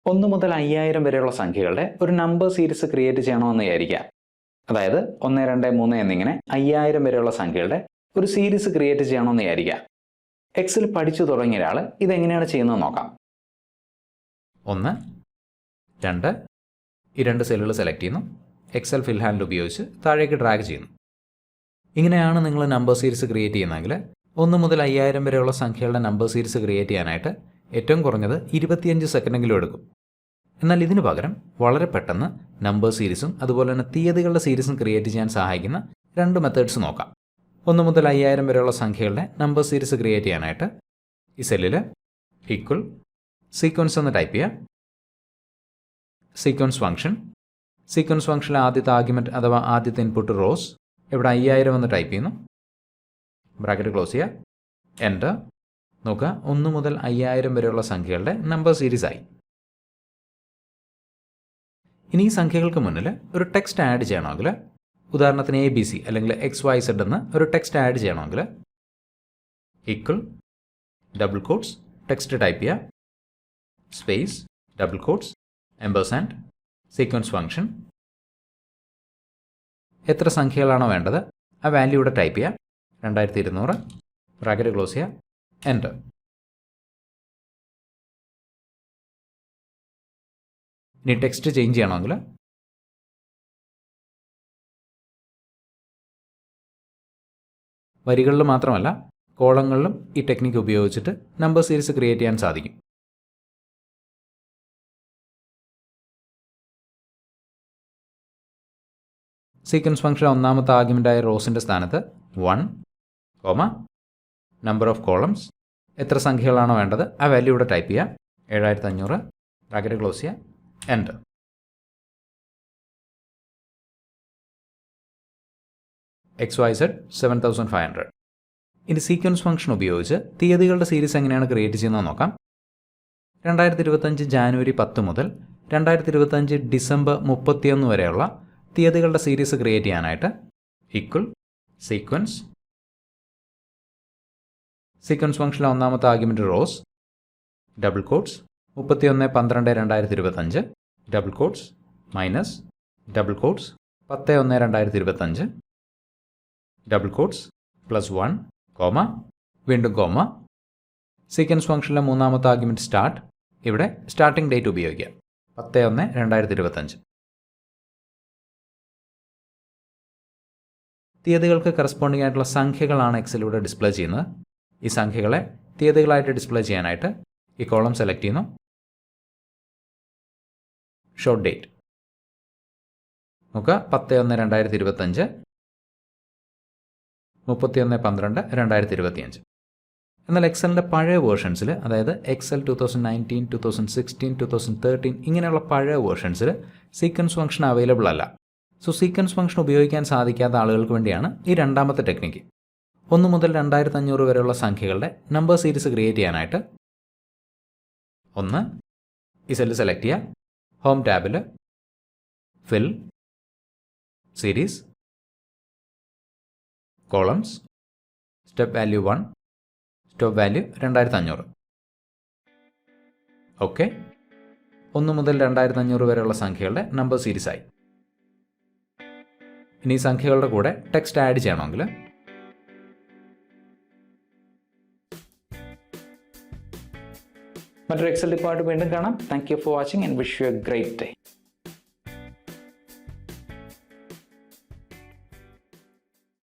1 മുതൽ 5000 വരെയുള്ള സംഖ്യകളുടെ ഒരു നമ്പർ സീരീസ് ക്രിയേറ്റ് ചെയ്യണമെന്ന് വിചാരിക്കുക. അതായത് 1, 2, 3 എന്നിങ്ങനെ 5000 വരെയുള്ള സംഖ്യകളുടെ ഒരു സീരീസ് ക്രിയേറ്റ് ചെയ്യണമെന്ന് വിചാരിക്കുക. എക്സൽ പഠിച്ചു തുടങ്ങിയ ഒരാൾ ഇതെങ്ങനെയാണ് ചെയ്യുന്നത് നോക്കാം. 1, 2 ഈ 2 സെല്ലുകൾ സെലക്ട് ചെയ്യുന്നു. എക്സൽ ഫിൽ ഹാൻഡിൽ ഉപയോഗിച്ച് താഴേക്ക് ഡ്രാഗ് ചെയ്യുന്നു. ഇങ്ങനെയാണ് നിങ്ങൾ നമ്പർ സീരീസ് ക്രിയേറ്റ് ചെയ്യുന്നതെങ്കിൽ 1 മുതൽ 5000 വരെയുള്ള സംഖ്യകളുടെ നമ്പർ സീരീസ് ക്രിയേറ്റ് ചെയ്യാനായിട്ട് ഏറ്റവും കുറഞ്ഞത് 25 സെക്കൻഡെങ്കിലും എടുക്കും. എന്നാൽ ഇതിനു പകരം വളരെ പെട്ടെന്ന് നമ്പർ സീരീസും അതുപോലെ തന്നെ തീയതികളുടെ സീരീസും ക്രിയേറ്റ് ചെയ്യാൻ സഹായിക്കുന്ന 2 മെത്തേഡ്സ് നോക്കാം. 1 മുതൽ 5000 വരെയുള്ള സംഖ്യകളുടെ നമ്പർ സീരീസ് ക്രിയേറ്റ് ചെയ്യാനായിട്ട് ഈ സെല്ലിൽ ഈക്വൽ സീക്വൻസ് എന്ന് ടൈപ്പ് ചെയ്യുക. സീക്വൻസ് ഫംഗ്ഷനിലെ ആദ്യത്തെ ആർഗ്യുമെൻറ്റ് അഥവാ ആദ്യത്തെ ഇൻപുട്ട് റോസ്, ഇവിടെ 5000 എന്ന് ടൈപ്പ് ചെയ്യുന്നു. ബ്രാക്കറ്റ് ക്ലോസ് ചെയ്യുക. എൻ്റർ. നോക്കുക, 1 മുതൽ 5000 വരെയുള്ള സംഖ്യകളുടെ നമ്പർ സീരീസ് ആയി. ഇനി ഈ സംഖ്യകൾക്ക് മുന്നിൽ ഒരു ടെക്സ്റ്റ് ആഡ് ചെയ്യണമെങ്കിൽ, ഉദാഹരണത്തിന് ABC അല്ലെങ്കിൽ XYZ എന്ന് ഒരു ടെക്സ്റ്റ് ആഡ് ചെയ്യണമെങ്കിൽ equal double quotes text type ചെയ്യുക, space double quotes ampersand sequence function. എത്ര സംഖ്യകളാണോ വേണ്ടത് ആ വാല്യൂ ഇവിടെ ടൈപ്പ് ചെയ്യുക. 2200 ബ്രാക്കറ്റ് ക്ലോസ് ചെയ്യുക. എൻ്റർ. ഇനി ടെക്സ്റ്റ് ചേഞ്ച് ചെയ്യണമെങ്കിൽ വരികളിൽ മാത്രമല്ല കോളങ്ങളിലും ഈ ടെക്നിക്ക് ഉപയോഗിച്ചിട്ട് നമ്പർ സീരീസ് ക്രിയേറ്റ് ചെയ്യാൻ സാധിക്കും. സീക്വൻസ് ഫംഗ്ഷൻ ഒന്നാമത്തെ ആർഗ്യുമെൻ്റായ റോസിൻ്റെ സ്ഥാനത്ത് 1, നമ്പർ ഓഫ് കോളംസ്, എത്ര സംഖ്യകളാണോ വേണ്ടത് ആ വാല്യൂ ഇവിടെ ടൈപ്പ് ചെയ്യുക. 7500 ബ്രാക്കറ്റ് ക്ലോസ് ചെയ്യുക. എൻ്റർ. XYZ 7500. ഇനി സീക്വൻസ് ഫംഗ്ഷൻ ഉപയോഗിച്ച് തീയതികളുടെ സീരീസ് എങ്ങനെയാണ് ക്രിയേറ്റ് ചെയ്യുന്നത് നോക്കാം. 2025 ജാനുവരി 10 മുതൽ 2025 ഡിസംബർ 31 വരെയുള്ള തീയതികളുടെ സീരീസ് ക്രിയേറ്റ് ചെയ്യാനായിട്ട് ഈക്വൽ സീക്വൻസ് ഫംഗ്ഷനിലെ ഒന്നാമത്തെ argument rose, double quotes 31/12/2025 double quotes minus double quotes 10/1/2025 double quotes +1 comma വീണ്ടും കോമ. സീക്വൻസ് ഫംഗ്ഷനിലെ മൂന്നാമത്തെ ആർഗ്യുമെൻറ്റ് സ്റ്റാർട്ട്, ഇവിടെ സ്റ്റാർട്ടിംഗ് ഡേറ്റ് ഉപയോഗിക്കുക 10/1/2025. തീയതികൾക്ക് കറസ്പോണ്ടിങ് ആയിട്ടുള്ള സംഖ്യകളാണ് എക്സലിലൂടെ ഡിസ്പ്ലേ ചെയ്യുന്നത്. ഈ സംഖ്യകളെ തീയതികളായിട്ട് ഡിസ്പ്ലേ ചെയ്യാനായിട്ട് ഈ കോളം സെലക്ട് ചെയ്യുന്നു. ഷോർട്ട് ഡേറ്റ് നോക്കുക, 10/1/2025 31/12/2025. എന്നാൽ എക്സലിൻ്റെ പഴയ വേർഷൻസിൽ, അതായത് എക്സൽ 2019, 2016, 2013 ഇങ്ങനെയുള്ള പഴയ വേർഷൻസിൽ സീക്വൻസ് ഫംഗ്ഷൻ അവൈലബിൾ അല്ല. സോ സീക്വൻസ് ഫംഗ്ഷൻ ഉപയോഗിക്കാൻ സാധിക്കാത്ത ആളുകൾക്ക് വേണ്ടിയാണ് ഈ രണ്ടാമത്തെ ടെക്നിക്ക്. 1 മുതൽ 2500 വരെയുള്ള സംഖ്യകളുടെ നമ്പർ സീരീസ് ക്രിയേറ്റ് ചെയ്യാനായിട്ട് 1 ഈ സെല്ല് സെലക്ട് ചെയ്യുക. ഹോം ടാബിൽ fill series columns step value 1 stop value 2500. Okay, 1 മുതൽ 2500 വരെയുള്ള സംഖ്യകളുടെ നമ്പർ സീരീസ് ആയി. ഇനി ഈ സംഖ്യകളുടെ കൂടെ ടെക്സ്റ്റ് ആഡ് ചെയ്യണമെങ്കിൽ മറ്റൊരു എക്സൽ ഡിപ്പാർട്ട് വീണ്ടും കാണാം. Thank you for watching and wish you A great day.